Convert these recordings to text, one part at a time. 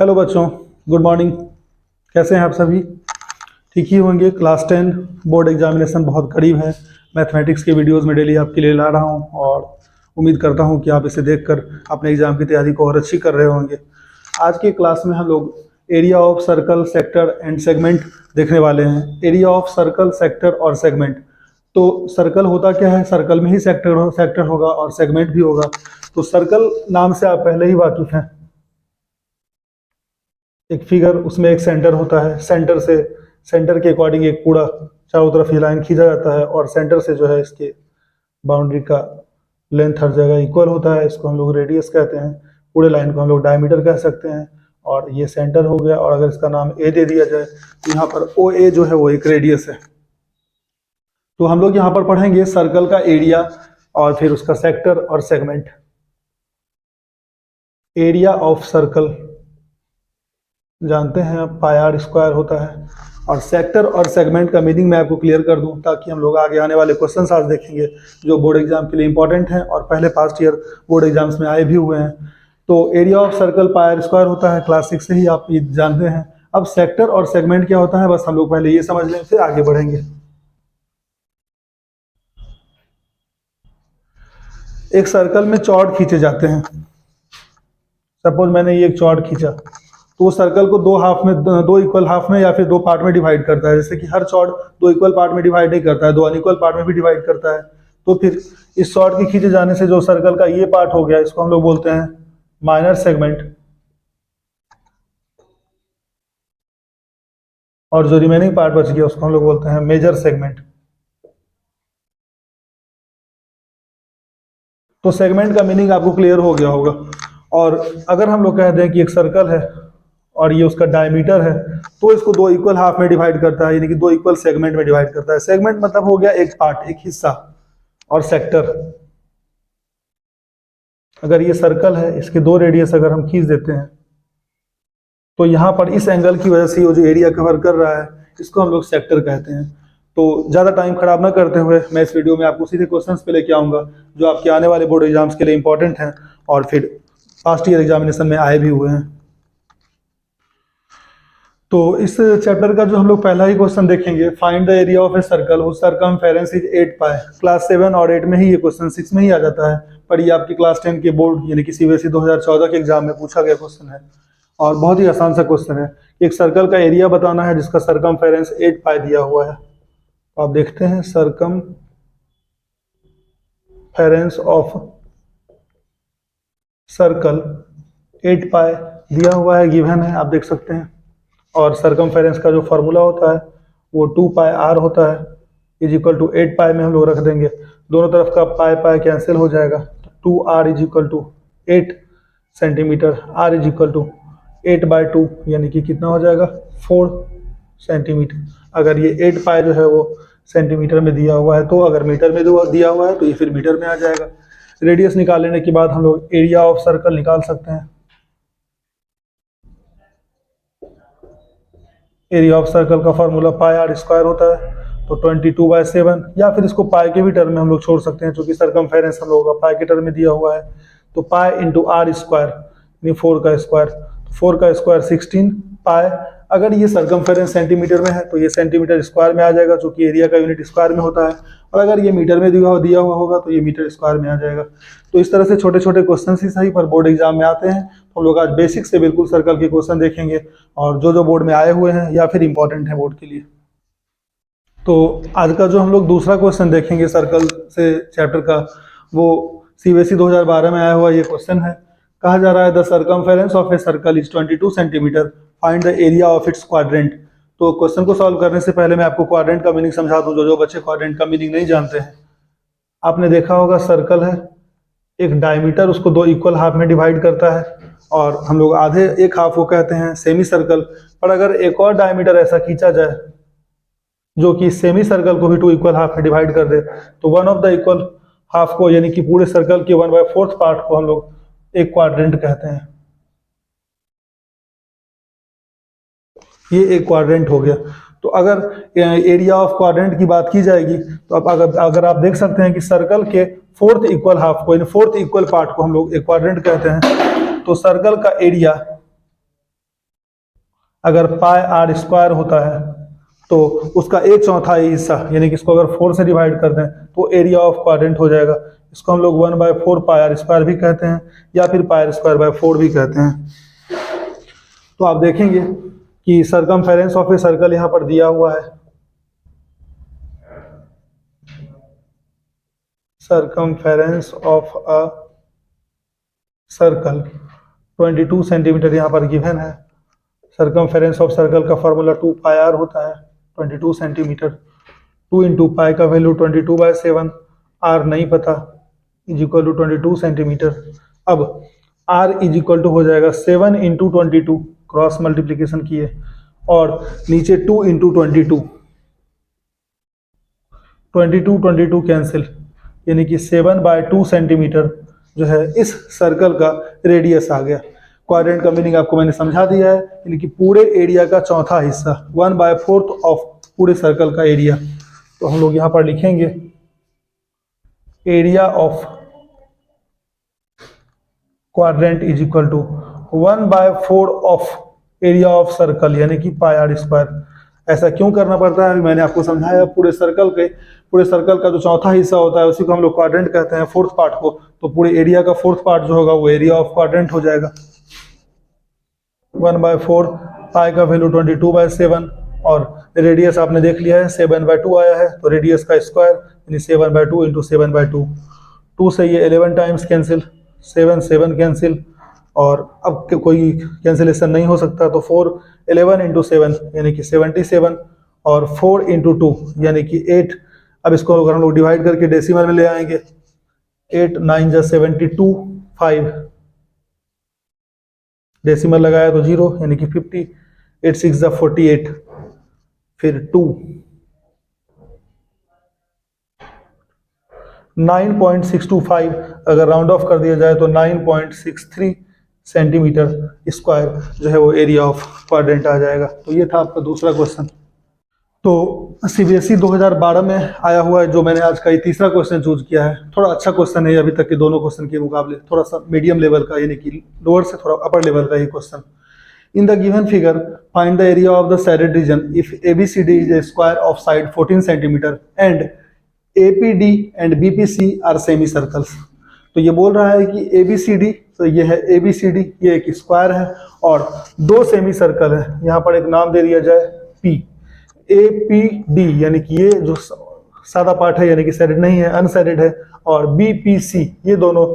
Hello बच्चों, good morning. कैसे हैं आप सभी? ठीक ही होंगे। क्लास 10 बोर्ड एग्जामिनेशन बहुत करीब है। मैथमेटिक्स के वीडियोस में डेली आपके लिए ला रहा हूं और उम्मीद करता हूं कि आप इसे देखकर अपने एग्जाम की तैयारी को और अच्छी कर रहे होंगे। आज की क्लास में हम लोग area of circle, sector and segment देखने वाले हैं। एरिया ऑफ सर्कल, सेक्टर और सेगमेंट। तो सर्कल होता क्या है? सर्कल में ही सेक्टर होगा और सेगमेंट भी होगा। तो सर्कल नाम से आप पहले ही वाकिफ हैं। एक फिगर, उसमें एक सेंटर होता है। सेंटर के अकॉर्डिंग एक पूरा चारों तरफ ये लाइन खींचा जाता है और सेंटर से जो है इसके बाउंड्री का लेंथ हर जगह इक्वल होता है। इसको हम लोग रेडियस कहते हैं। पूरे लाइन को हम लोग डायमीटर कह सकते हैं। और ये सेंटर हो गया। और अगर इसका नाम ए दे दिया जाए तो यहाँ पर ओ ए जो है वो एक रेडियस है। तो हम लोग यहाँ पर पढ़ेंगे सर्कल का एरिया और फिर उसका सेक्टर और सेगमेंट। एरिया ऑफ सर्कल जानते हैं आप, पाई आर स्क्वायर होता है। और सेक्टर और सेगमेंट का मीनिंग मैं आपको क्लियर कर दूं ताकि हम लोग आगे आने वाले क्वेश्चन आज देखेंगे जो बोर्ड एग्जाम के लिए इंपॉर्टेंट हैं और पहले पास्ट ईयर बोर्ड एग्जाम्स में आए भी हुए हैं। तो area of circle pi r square होता है, क्लास 6 से ही आप ये जानते हैं। अब सेक्टर और सेगमेंट क्या होता है, बस हम लोग पहले ये समझ लें फिर आगे बढ़ेंगे। एक सर्कल में चौड़ खींचे जाते हैं। सपोज मैंने ये एक चौड़ खींचा तो वो सर्कल को दो इक्वल हाफ में या फिर दो पार्ट में डिवाइड करता है। जैसे कि हर चौड़ दो इक्वल पार्ट में डिवाइड नहीं करता है, दो अनइक्वल पार्ट में भी डिवाइड करता है। तो फिर इस चौड़ के खींचे जाने से जो सर्कल का ये पार्ट हो गया, इसको हम लोग बोलते हैं माइनर सेगमेंट। और जो रिमेनिंग पार्ट बच गया उसको हम लोग बोलते हैं मेजर सेगमेंट। तो सेगमेंट का मीनिंग आपको क्लियर हो गया होगा। और अगर हम लोग कह दें कि एक सर्कल है और ये उसका डायमीटर है तो इसको दो इक्वल हाफ में डिवाइड करता है, यानी कि दो इक्वल सेगमेंट में डिवाइड करता है। सेगमेंट मतलब हो गया एक पार्ट, एक हिस्सा। और सेक्टर, अगर ये सर्कल है, इसके दो रेडियस अगर हम खींच देते हैं तो यहाँ पर इस एंगल की वजह से वो जो एरिया कवर कर रहा है इसको हम लोग सेक्टर कहते हैं। तो ज़्यादा टाइम खराब ना करते हुए मैं इस वीडियो में आपको सीधे क्वेश्चंस पे लेके आऊँगा जो आपके आने वाले बोर्ड एग्जाम्स के लिए इंपॉर्टेंट हैं और फिर पास्ट ईयर एग्जामिनेशन में आए भी हुए हैं। तो इस चैप्टर का जो हम लोग पहला ही क्वेश्चन देखेंगे, find the area of a circle whose circumference is 8 pi. Class 7 और 8 में ही ये क्वेश्चन 6 में ही आ जाता है, पर ये आपकी क्लास 10 के बोर्ड यानी कि सीबीएसई 2014 के एग्जाम में पूछा गया क्वेश्चन है और बहुत ही आसान सा क्वेश्चन है। एक सर्कल का एरिया बताना है जिसका सरकमफेरेंस 8 पाई दिया हुआ है। तो आप देखते हैं सरकमफेरेंस ऑफ सर्कल 8 पाई दिया हुआ है, गिवन है, आप देख सकते हैं। और सरकमफेरेंस का जो फार्मूला होता है वो 2 पाई आर होता है, इज इक्वल टू 8 पाई में हम लोग रख देंगे। दोनों तरफ का पाई पाई कैंसिल हो जाएगा। 2 r is equal to 8 centimetre, r is equal to 8/2 यानी कि कितना हो जाएगा 4 सेंटीमीटर। अगर ये 8 पाई जो है वो सेंटीमीटर में दिया हुआ है तो अगर मीटर में दिया हुआ है तो ये फिर मीटर में आ जाएगा। रेडियस निकाल लेने के बाद हम लोग एरिया ऑफ सर्कल निकाल सकते हैं। एरिया ऑफ सर्कल का फार्मूला पाई आर स्क्वायर होता है, तो 22/7 या फिर इसको पाई के भी टर्म में हम लोग छोड़ सकते हैं क्योंकि सरकमफेरेंस हम लोगों का पाई के टर्म में दिया हुआ है। तो पाई इंटू आर स्क्वायर यानी 4 का स्क्वायर, तो 4 का स्क्वायर 16 पाई। अगर ये सरकमफेरेंस सेंटीमीटर में है तो ये सेंटीमीटर स्क्वायर में आ जाएगा क्योंकि एरिया का यूनिट स्क्वायर में होता है। और अगर ये मीटर में दिया हुआ होगा तो ये मीटर स्क्वायर में आ जाएगा। तो इस तरह से छोटे छोटे क्वेश्चन ही सही पर बोर्ड एग्जाम में आते हैं। हम लोग आज बेसिक से बिल्कुल सर्कल के क्वेश्चन देखेंगे और जो बोर्ड में आए हुए हैं या फिर इंपॉर्टेंट है बोर्ड के लिए। तो आज का जो हम लोग दूसरा क्वेश्चन देखेंगे सर्कल से चैप्टर का, वो सीबीएसई 2012 में आया हुआ ये क्वेश्चन है। कहा जा रहा है the circumference of a circle is 22 centimetre, find the area of its quadrant. तो क्वेश्चन को सॉल्व करने से पहले मैं आपको क्वाड्रेंट का मीनिंग समझा दूं, जो बच्चे क्वाड्रेंट का मीनिंग नहीं जानते हैं। आपने देखा होगा सर्कल है, एक डायमीटर उसको दो इक्वल हाफ में डिवाइड करता है और हम लोग आधे एक हाफ को कहते हैं सेमी सर्कल। पर अगर एक और डायमीटर ऐसा खींचा जाए जो कि सेमी सर्कल को भी 2 इक्वल हाफ में डिवाइड कर दे तो one of the equal half को यानी कि पूरे सर्कल के 1/4 पार्ट को हम लोग एक क्वाड्रेंट कहते हैं। ये एक क्वाड्रेंट हो गया। तो अगर एरिया ऑफ क्वाड्रेंट की बात की जाएगी तो अब अगर आप देख सकते हैं कि सर्कल के 4th इक्वल हाफ को यानी 4th इक्वल पार्ट को हम लोग एक क्वाड्रेंट कहते हैं। तो सर्कल का एरिया अगर पाई आर स्क्वायर होता है तो उसका एक चौथाई हिस्सा, यानी कि इसको अगर 4 से डिवाइड कर दें तो एरिया ऑफ क्वाड्रेंट हो जाएगा। इसको हम लोग 1/4 पाई आर स्क्वायर भी कहते हैं या फिर पाई आर स्क्वायर बाय 4 भी कहते हैं। तो आप देखेंगे कि सरकमफेरेंस ऑफ ए सर्कल यहाँ पर दिया हुआ है। Circumference of a circle 22 centimetre यहाँ पर गिवन है। सरकमफेरेंस ऑफ सर्कल का फॉर्मूला 2 पाई आर होता है, 22 सेंटीमीटर। 2 इंटू पाई का वैल्यू 22/7, आर नहीं पता, इज इक्वल टू 22 सेंटीमीटर। अब आर इज इक्वल टू हो जाएगा 7 इंटू 22, क्रॉस मल्टीप्लीकेशन किए, और नीचे 2 इंटू 22, 22 कैंसिल, यानी कि 7/2 सेंटीमीटर जो है इस सर्कल का रेडियस आ गया। क्वाड्रेंट का मीनिंग आपको मैंने समझा दिया है, यानी कि पूरे एरिया का चौथा हिस्सा, 1/4 ऑफ पूरे सर्कल का एरिया। तो हम लोग यहां पर लिखेंगे area of quadrant is equal to 1/4 of area of circle, यानी कि पाई आर स्क्वायर। ऐसा क्यों करना पड़ता है, मैंने आपको समझाया। पूरे सर्कल का जो चौथा हिस्सा होता है उसी को हम लोग क्वाड्रेंट कहते हैं, फोर्थ पार्ट को। तो पूरे एरिया का फोर्थ पार्ट जो होगा वो एरिया ऑफ क्वाड्रेंट हो जाएगा। 1/4, पाई का वैल्यू 22/7, और रेडियस आपने देख लिया है 7/2 आया है, तो रेडियस का स्क्वायर यानी 7/2 इंटू 7/2। 2 से ये 11 टाइम्स कैंसिल, 7 कैंसिल, और अब कोई कैंसिलेशन नहीं हो सकता, तो 4 11 इंटू 7 यानी कि 77, और 4 इंटू 2 यानी कि 8। अब इसको अगर हम लोग डिवाइड करके डेसिमल में ले आएंगे, 8 9 जा 72, 5 डेसिमल लगाया तो 0 यानी कि 50, 8 6 जा 48, फिर 2 9.625, अगर राउंड ऑफ कर दिया जाए तो 9.63 सेंटीमीटर स्क्वायर जो है वो एरिया ऑफ क्वाड्रेंट आ जाएगा। तो ये था आपका दूसरा क्वेश्चन। तो सीबीएसई 2012 में आया हुआ है, जो मैंने आज का ये तीसरा क्वेश्चन चूज किया है। थोड़ा अच्छा क्वेश्चन है अभी तक के दोनों क्वेश्चन के मुकाबले, थोड़ा सा मीडियम लेवल का, यानी कि लोअर से थोड़ा अपर लेवल का ये question. In the given figure find the area of the shaded region if ABCD is a square of side 14 centimetre and APD and BPC are semi circles. तो ये बोल रहा है कि एबीसीडी, तो ये है एबीसीडी, ये एक स्क्वायर है और दो सेमी सर्कल है। यहाँ पर एक नाम दे दिया जाए पी, एपीडी यानी कि ये जो सादा पार्ट है यानी कि सैडेड नहीं है, अनसैडेड है, और बीपीसी ये दोनों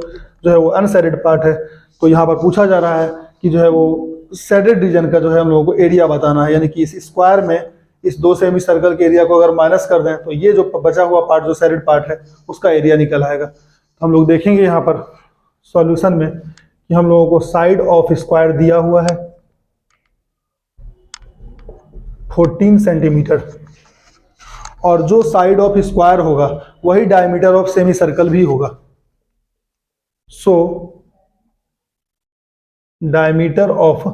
जो है वो अनसैडेड पार्ट है। तो यहाँ पर पूछा जा रहा है कि जो है वो सैडेड रीजन का जो है हम लोगों को एरिया बताना है, यानी कि इस स्क्वायर में इस दो सेमी सर्कल के एरिया को अगर माइनस कर दें तो ये जो बचा हुआ पार्ट जो सैडेड पार्ट है उसका एरिया निकल आएगा। तो हम लोग देखेंगे यहाँ पर सॉल्यूशन में कि हम लोगों को साइड ऑफ स्क्वायर दिया हुआ है 14 सेंटीमीटर, और जो साइड ऑफ स्क्वायर होगा वही डायमीटर ऑफ सेमी सर्कल भी होगा। So diameter of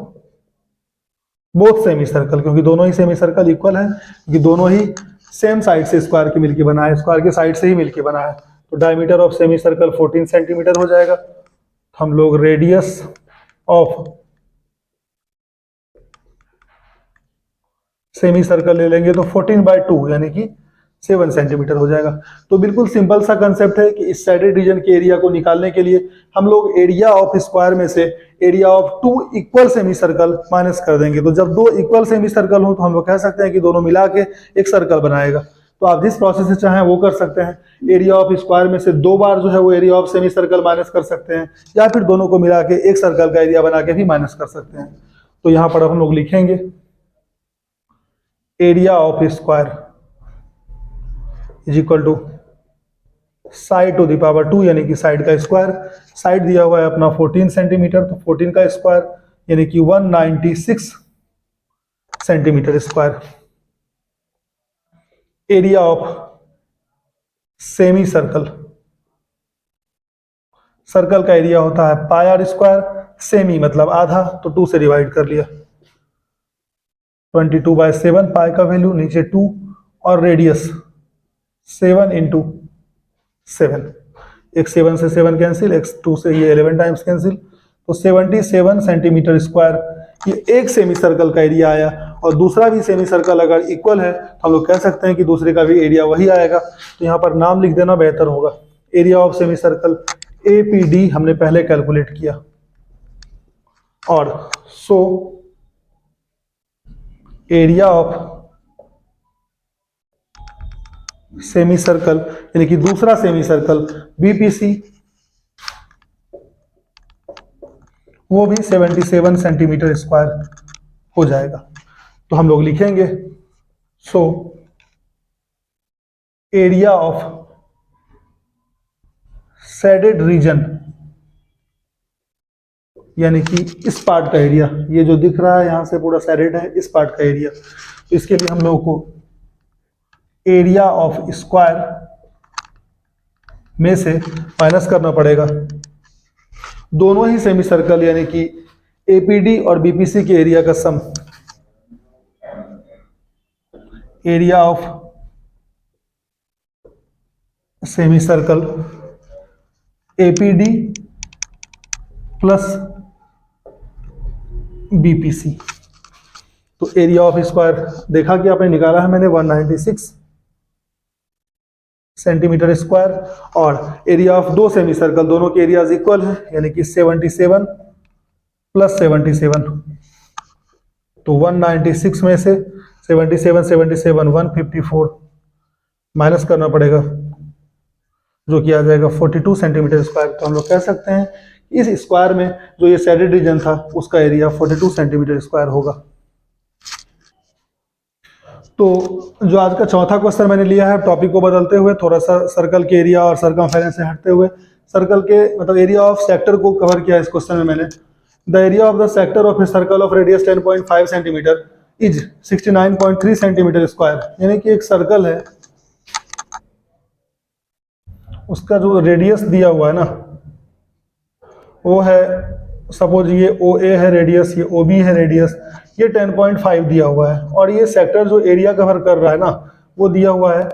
both semi circle, क्योंकि दोनों ही सेमी सर्कल इक्वल है, क्योंकि दोनों ही सेम साइड से स्क्वायर के मिलके बना है, स्क्वायर के साइड से ही मिलके बना है। तो diameter of semi circle 14 centimetre हो जाएगा। हम लोग रेडियस ऑफ सेमी सर्कल ले लेंगे तो 14/2 यानी कि 7 सेंटीमीटर हो जाएगा। तो बिल्कुल सिंपल सा कंसेप्ट है कि इस सैडेड रीजन के एरिया को निकालने के लिए हम लोग एरिया ऑफ स्क्वायर में से area of 2 equal semi circle minus कर देंगे। तो जब दो इक्वल सेमी सर्कल हो तो हम लोग कह सकते हैं कि दोनों मिला के एक सर्कल बनाएगा। तो आप जिस प्रोसेस से चाहें वो कर सकते हैं। एरिया ऑफ स्क्वायर में से 2 बार जो है वो area of semi circle minus कर सकते हैं, या फिर दोनों को मिला के एक सर्कल का एरिया बना के भी माइनस कर सकते हैं। तो यहाँ पर हम लोग लिखेंगे area of square is equal to side to the power 2 यानी कि साइड का स्क्वायर। साइड दिया हुआ है अपना 14 सेंटीमीटर, तो 14 का स्क्वायर यानी कि 196 centimetre square. Area of semi circle, circle का एरिया होता है पाई आर स्क्वायर, सेमी मतलब आधा, तो 2 से डिवाइड कर लिया। 22/7 पाई का वैल्यू, नीचे 2, और रेडियस 7 इंटू 7, एक 7 से 7 कैंसिल, एक 2 से ये 11 टाइम्स कैंसिल, तो 77 सेंटीमीटर स्क्वायर कि एक सेमी सर्कल का एरिया आया और दूसरा भी सेमी सर्कल अगर इक्वल है तो हम लोग कह सकते हैं कि दूसरे का भी एरिया वही आएगा। तो यहाँ पर नाम लिख देना बेहतर होगा। Area of semi circle APD हमने पहले कैलकुलेट किया। और so area of semi circle यानी कि दूसरा सेमी सर्कल BPC वो भी 77 सेंटीमीटर स्क्वायर हो जाएगा। तो हम लोग लिखेंगे so area of shaded region यानी कि इस पार्ट का एरिया, ये जो दिख रहा है यहां से पूरा शेडेड है, इस पार्ट का एरिया। तो इसके लिए हम लोगों को एरिया ऑफ स्क्वायर में से माइनस करना पड़ेगा दोनों ही सेमी सर्कल यानी कि APD और BPC के एरिया का sum. Area of semi circle APD plus BPC। तो एरिया ऑफ स्क्वायर देखा कि आपने निकाला है मैंने 196 सेंटीमीटर स्क्वायर, और एरिया ऑफ दो सेमी सर्कल दोनों के एरियाज इक्वल है यानी कि 77 प्लस 77। तो 196 में से 77 154 माइनस करना पड़ेगा जो कि आ जाएगा 42 सेंटीमीटर स्क्वायर। तो हम लोग कह सकते हैं इस स्क्वायर में जो ये शेडेड रीजन था उसका एरिया 42 सेंटीमीटर स्क्वायर होगा। तो जो आज का चौथा क्वेश्चन मैंने लिया है टॉपिक को बदलते हुए, थोड़ा सा सर्कल के एरिया और सर्कमफेरेंस से हटते हुए सर्कल के मतलब एरिया ऑफ सेक्टर को कवर किया इस क्वेश्चन में मैंने। The area of the sector of a circle of radius 10.5 centimetre is 69.3 centimetre square. यानी कि एक सर्कल है, उसका जो रेडियस दिया हुआ है ना वो है, सपोज ये OA है रेडियस, ये OB है रेडियस, ये 10.5 दिया हुआ है, और ये सेक्टर जो एरिया कवर कर रहा है ना वो दिया हुआ है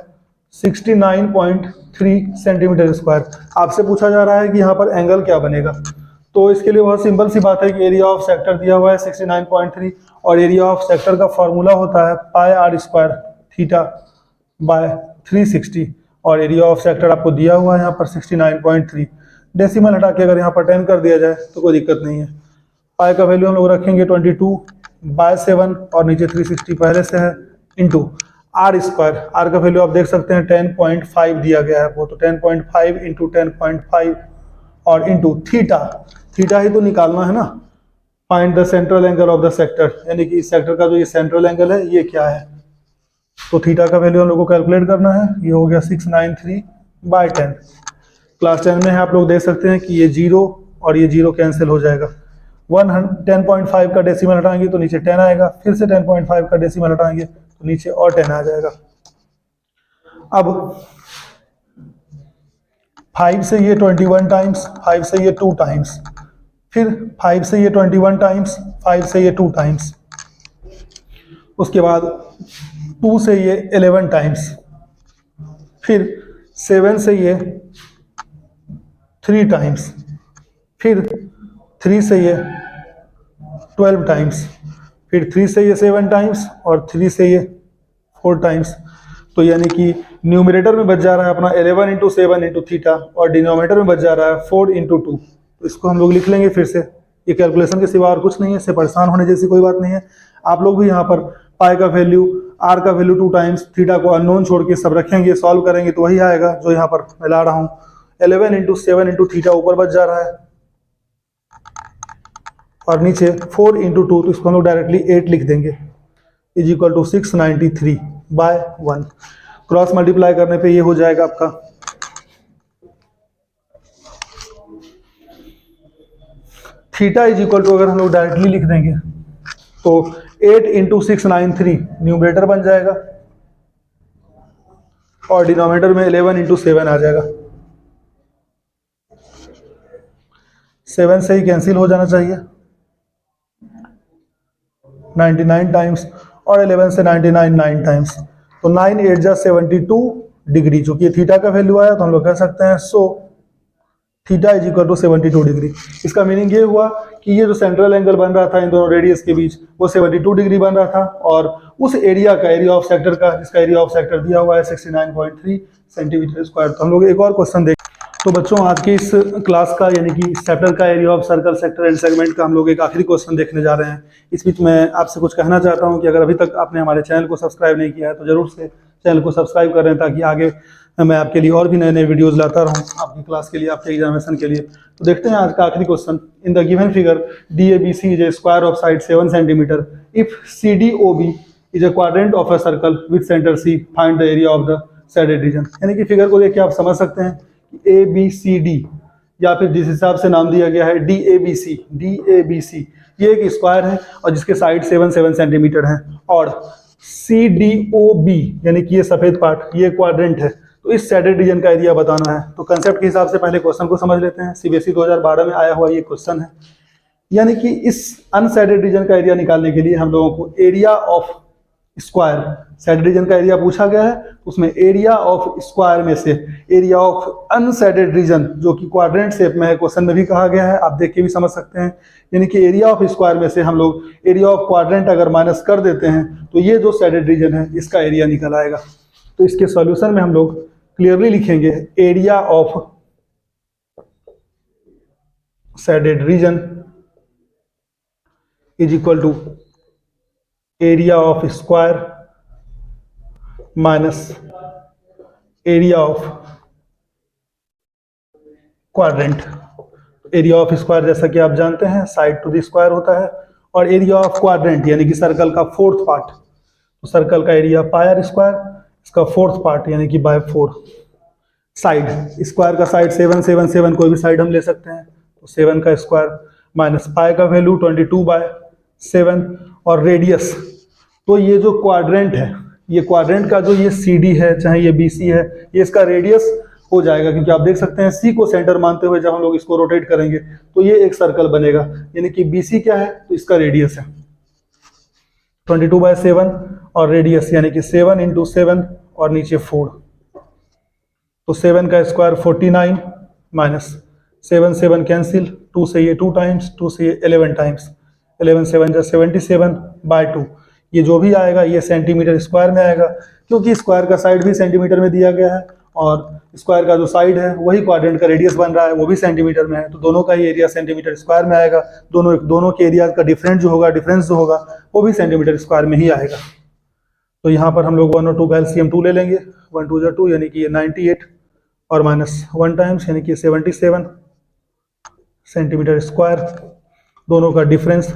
69.3 सेंटीमीटर स्क्वायर। आपसे पूछा जा रहा है कि यहाँ पर एंगल क्या बनेगा, तो इसके लिए बहुत सिंपल सी बात है कि एरिया ऑफ सेक्टर दिया हुआ है 69.3 और एरिया ऑफ सेक्टर का फॉर्मूला होता है पाई आर स्क्वायर थीटा बाय 360, और एरिया ऑफ सेक्टर आपको दिया हुआ है यहाँ पर 69.3। डेसिमल हटा के अगर यहाँ पर 10 कर दिया जाए तो कोई दिक्कत नहीं है। पाई का वैल्यू हम लोग रखेंगे 22/7 और नीचे 360 पहले से है इंटू आर स्क्वायर। आर का वैल्यू आप देख सकते हैं 10.5 दिया गया है, वो तो 10.5 इंटू 10.5 और इंटू थीटा। थीटा ही तो निकालना है ना। Find the central angle of the sector, यानी कि इस सेक्टर का जो ये सेंट्रल एंगल है ये क्या है, तो थीटा का वैल्यू हम लोग को कैलकुलेट करना है। ये हो गया 693/10। क्लास 10 में है, आप लोग देख सकते हैं कि ये 0 और ये 0 कैंसिल हो जाएगा। 10.5 का डेसिमल हटाएंगे तो नीचे 10 आएगा, फिर से 10.5 का डेसिमल हटाएंगे तो नीचे और 10 आ जाएगा। अब 5 से ये 21 टाइम्स, 5 से ये 2 टाइम्स, फिर 5 से ये 21 टाइम्स, 5 से ये 2 टाइम्स, उसके बाद 2 से ये 11 टाइम्स, फिर 7 से ये 3 टाइम्स, फिर 3 से ये 12 टाइम्स, फिर 3 से ये 7 टाइम्स और 3 से ये 4 टाइम्स। तो यानी कि न्यूमरेटर में बच जा रहा है अपना 11 इंटू 7 इंटू थीटा और डिनोमिनेटर में बच जा रहा है 4 इंटू 2। तो इसको हम लोग लिख लेंगे फिर से, ये कैलकुलेशन के सिवा और कुछ नहीं है, इससे परेशान होने जैसी कोई बात नहीं है। आप लोग भी यहाँ पर पाई का वैल्यू, आर का वैल्यू 2 टाइम्स, थीटा को अननोन छोड़ के सब रखेंगे, सॉल्व करेंगे तो वही आएगा जो यहाँ पर मैं ला रहा हूँ। 11 इंटू 7 इंटू थीटा ऊपर बच जा रहा है और नीचे 4 इंटू 2, तो इसको हम लोग डायरेक्टली 8 लिख देंगे, is equal to 693/1। Cross multiply करने पे ये हो जाएगा आपका थीटा इज इक्वल टू, अगर हम लोग डायरेक्टली लिख देंगे तो 8 इंटू 693 न्यूमरेटर बन जाएगा और डिनोमिनेटर में 11 इंटू 7 आ जाएगा। 7 से ही कैंसिल हो जाना चाहिए 99 टाइम्स और 11 से 99 9 टाइम्स, तो 9 8 जा 72 डिग्री, चूंकि थीटा का वैल्यू आया तो हम लोग कह सकते हैं so theta is equal to 72 degree. इसका मीनिंग ये हुआ कि ये जो सेंट्रल एंगल बन रहा था इन दोनों रेडियस के बीच वो 72 डिग्री बन रहा था, और उस एरिया का, एरिया ऑफ सेक्टर का, जिसका एरिया ऑफ सेक्टर दिया हुआ है 69.3 सेंटीमीटर स्क्वायर। तो हम लोग एक और क्वेश्चन देख। तो बच्चों आज के इस क्लास का यानी कि चैप्टर का area of circle, sector and segment का हम लोग एक आखिरी क्वेश्चन देखने जा रहे हैं। इस बीच मैं आपसे कुछ कहना चाहता हूं कि अगर अभी तक आपने हमारे चैनल को सब्सक्राइब नहीं किया है तो जरूर से चैनल को सब्सक्राइब करें, ताकि आगे मैं आपके लिए और भी नए नए वीडियोस लाता रहूं आपकी क्लास के लिए, आपके एग्जामिनेशन के लिए। तो देखते हैं आज का आखिरी question. In the given figure DABC is a square of side 7 centimetre. If CDOB is a quadrant of a circle with center C, find the area of the shaded region। यानी कि फिगर को देख के आप समझ सकते हैं कि ABCD, या फिर जिस हिसाब से नाम दिया गया है DABC ये एक स्क्वायर है और जिसके साइड 7 सेंटीमीटर है, और CDOB यानी कि ये सफेद पार्ट, ये क्वाड्रेंट है। तो इस शैडेड रीजन का एरिया बताना है। तो कंसेप्ट के हिसाब से पहले क्वेश्चन को समझ लेते हैं। CBSE 2012 में आया हुआ ये क्वेश्चन है। यानी कि इस अनशैडेड रीजन का एरिया निकालने के लिए हम लोगों को area of square, shaded reason का एरिया पूछा गया है, उसमें एरिया ऑफ स्क्वायर में से एरिया ऑफ अनशैडेड रीजन, जो कि क्वाड्रेंट शेप में है, क्वेश्चन में भी कहा गया है, आप देख के भी समझ सकते हैं। यानी कि एरिया ऑफ स्क्वायर में से हम लोग एरिया ऑफ क्वाड्रेंट अगर माइनस कर देते हैं तो ये जो शैडेड रीजन है इसका एरिया निकल आएगा। तो इसके सॉल्यूशन में हम लोग क्लियरली लिखेंगे area of shaded region is equal to area of square minus area of quadrant। Area of square जैसा कि आप जानते हैं साइड टू द स्क्वायर होता है, और एरिया ऑफ क्वाड्रेंट यानी कि सर्कल का फोर्थ पार्ट, तो सर्कल का एरिया पाई आर स्क्वायर, इसका फोर्थ पार्ट यानी कि बाय 4। साइड, स्क्वायर का साइड 7 कोई भी साइड हम ले सकते हैं, तो 7 का स्क्वायर माइनस पाई का वैल्यू 22/7, और रेडियस, तो ये जो क्वाड्रेंट है, ये क्वाड्रेंट का जो ये CD है चाहे ये BC है, ये इसका रेडियस हो जाएगा, क्योंकि आप देख सकते हैं C को सेंटर मानते हुए जब हम लोग इसको रोटेट करेंगे तो ये एक सर्कल बनेगा। यानी कि BC क्या है, तो इसका रेडियस है 22/7, और रेडियस यानी कि 7 × 7 और नीचे 4, तो 7 का स्क्वायर 49 माइनस 7 कैंसिल, 2 से ये 2 टाइम्स, 2 से ये 11 टाइम्स, 11 7 जा 77/2। ये जो भी आएगा ये सेंटीमीटर स्क्वायर में आएगा, क्योंकि स्क्वायर का साइड भी सेंटीमीटर में दिया गया है, और स्क्वायर का जो साइड है वही क्वाड्रेंट का रेडियस बन रहा है, वो भी सेंटीमीटर में है, तो दोनों का ही एरिया सेंटीमीटर स्क्वायर में आएगा। दोनों के एरिया का डिफरेंस जो होगा वो भी सेंटीमीटर स्क्वायर में ही आएगा। तो यहाँ पर हम लोग 1 और 2 का LCM 2 ले लेंगे, 1 2 2 यानी कि ये 98, और माइनस 1 टाइम्स यानी कि 77 सेंटीमीटर स्क्वायर, दोनों का डिफरेंस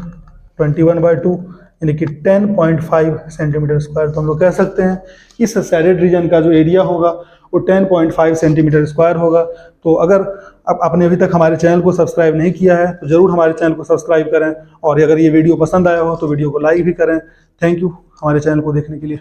21/2 यानी कि 10.5 सेंटीमीटर स्क्वायर। तो हम लोग कह सकते हैं इस शैडेड रीजन का जो एरिया होगा वो 10.5 सेंटीमीटर स्क्वायर होगा। तो अगर आपने अभी तक हमारे चैनल को सब्सक्राइब नहीं किया है तो ज़रूर हमारे चैनल को सब्सक्राइब करें, और अगर ये वीडियो पसंद आया हो तो वीडियो को लाइक भी करें। थैंक यू हमारे चैनल को देखने के लिए।